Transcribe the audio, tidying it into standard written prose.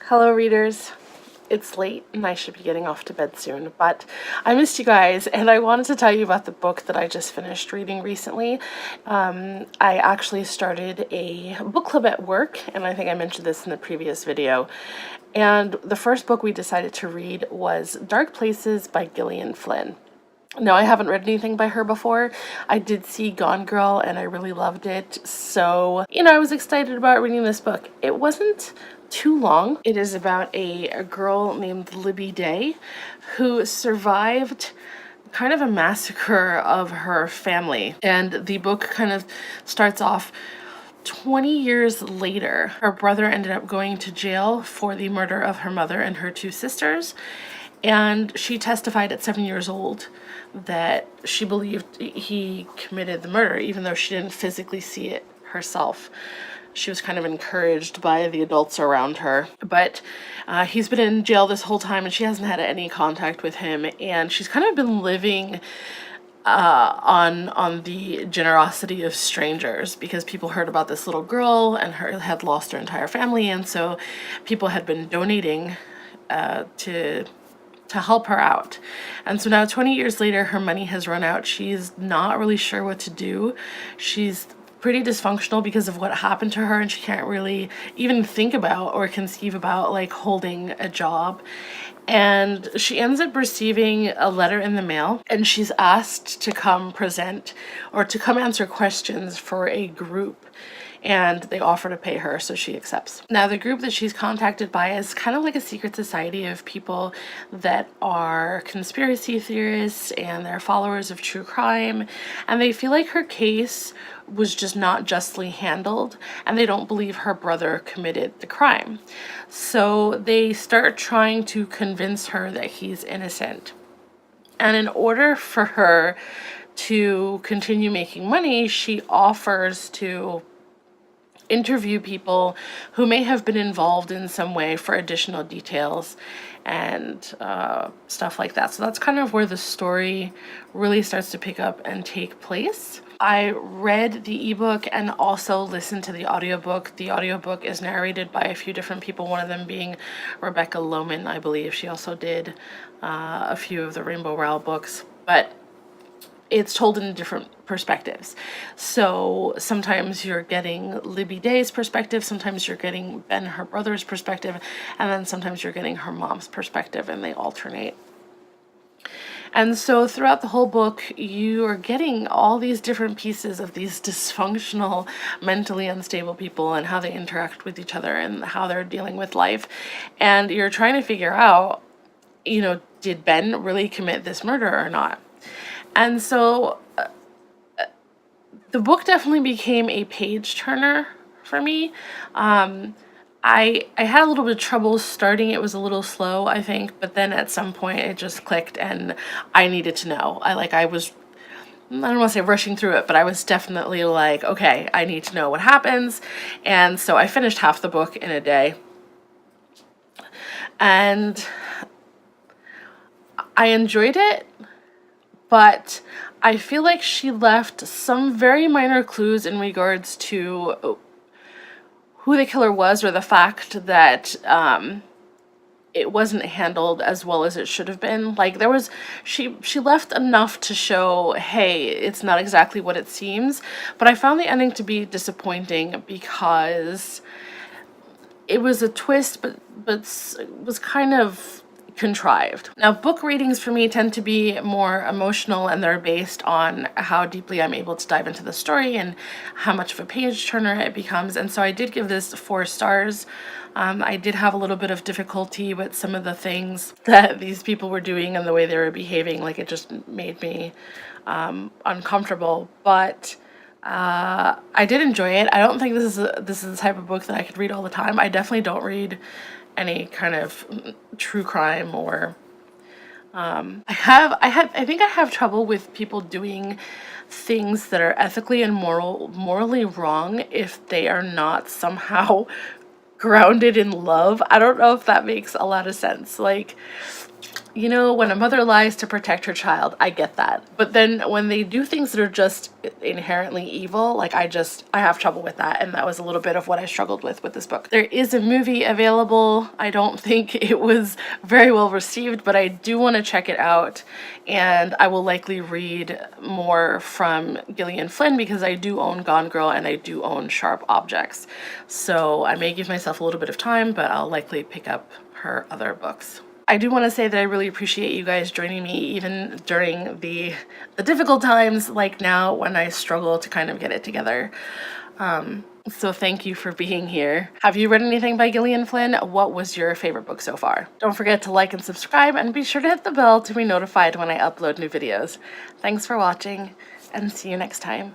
Hello readers, it's late and I should be getting off to bed soon, but I missed you guys and I wanted to tell you about the book that I just finished reading recently. I actually started a book club at work, and I think I mentioned this in the previous video, and the first book we decided to read was Dark Places by Gillian Flynn. Now, I haven't read anything by her before. I did see Gone Girl and I really loved it. So, I was excited about reading this book. It wasn't too long. It is about a girl named Libby who survived kind of a massacre of her family. And the book kind of starts off 20 years later. Her brother ended up going to jail for the murder of her mother and her two sisters. And she testified at 7 years old that she believed he committed the murder, even though she didn't physically see it herself. She was kind of encouraged by the adults around her. But he's been in jail this whole time and she hasn't had any contact with him. And she's kind of been living on the generosity of strangers, because people heard about this little girl and her had lost her entire family. And so people had been donating to help her out. And so now 20 years later, her money has run out. She's not really sure what to do. She's pretty dysfunctional because of what happened to her, and she can't really even think about or conceive about like holding a job. And she ends up receiving a letter in the mail, and she's asked to come present or to come answer questions for a group. And they offer to pay her, so she accepts. Now, the group that she's contacted by is kind of like a secret society of people that are conspiracy theorists and they're followers of true crime, and they feel like her case was just not justly handled, and they don't believe her brother committed the crime. So they start trying to convince her that he's innocent. And in order for her to continue making money, she offers to interview people who may have been involved in some way for additional details and stuff like that. So that's kind of where the story really starts to pick up and take place. I read the ebook and also listened to the audiobook. The audiobook is narrated by a few different people, one of them being Rebecca Loman, I believe. She also did a few of the Rainbow Rowell books, but it's told in different perspectives. So sometimes you're getting Libby Day's perspective, sometimes you're getting Ben, her brother's perspective, and then sometimes you're getting her mom's perspective, and they alternate. And so throughout the whole book, you are getting all these different pieces of these dysfunctional, mentally unstable people and how they interact with each other and how they're dealing with life. And you're trying to figure out, did Ben really commit this murder or not? And so the book definitely became a page turner for me. I had a little bit of trouble starting. It was a little slow, I think, but then at some point it just clicked and I needed to know. I don't want to say rushing through it, but I was definitely like, okay, I need to know what happens. And so I finished half the book in a day. And I enjoyed it, but I feel like she left some very minor clues in regards to who the killer was, or the fact that it wasn't handled as well as it should have been. Like she left enough to show, hey, it's not exactly what it seems. But I found the ending to be disappointing because it was a twist, but was kind of contrived. Now, book readings for me tend to be more emotional, and they're based on how deeply I'm able to dive into the story and how much of a page turner it becomes. And so I did give this 4 stars. I did have a little bit of difficulty with some of the things that these people were doing and the way they were behaving. Like, it just made me uncomfortable, but I did enjoy it. I don't think this is the type of book that I could read all the time. I definitely don't read any kind of true crime or I think I have trouble with people doing things that are ethically and morally wrong if they are not somehow grounded in love. I don't know if that makes a lot of sense. Like, You know, when a mother lies to protect her child, I get that. But then when they do things that are just inherently evil, like I have trouble with that. And that was a little bit of what I struggled with this book. There is a movie available. I don't think it was very well received, but I do want to check it out. And I will likely read more from Gillian Flynn because I do own Gone Girl and I do own Sharp Objects. So I may give myself a little bit of time, but I'll likely pick up her other books. I do want to say that I really appreciate you guys joining me even during the difficult times like now when I struggle to kind of get it together. So thank you for being here. Have you read anything by Gillian Flynn? What was your favorite book so far? Don't forget to like and subscribe and be sure to hit the bell to be notified when I upload new videos. Thanks for watching and see you next time.